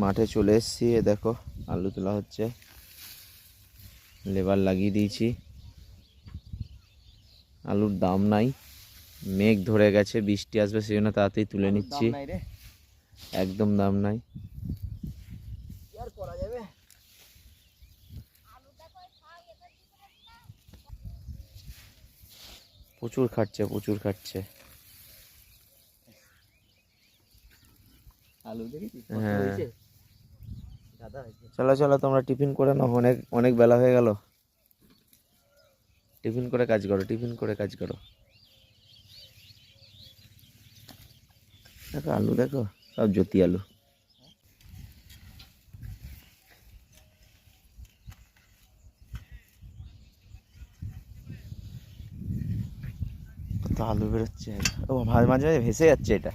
মাঠে চলে এসেছি, এ দেখো আলু তোলা হচ্ছে, লেবার লাগিয়ে দিয়েছি। আলুর দাম নাই, মেঘ ধরে গেছে, বৃষ্টি আসবে সেই জন্য তাড়াতাড়ি তুলে নিচ্ছি। একদম দাম নাই। প্রচুর খাটছে, প্রচুর খাটছে। হ্যাঁ, চলো চলো তোমরা টিফিন করে নাও, অনেক অনেক বেলা হয়ে গেল। টিফিন করে কাজ করো, টিফিন করে কাজ করো। দেখো আলু, দেখো সব জ্যোতি আলু। কত আলু বেরোচ্ছে, ও মাঝে মাঝে ভেসে যাচ্ছে এটা।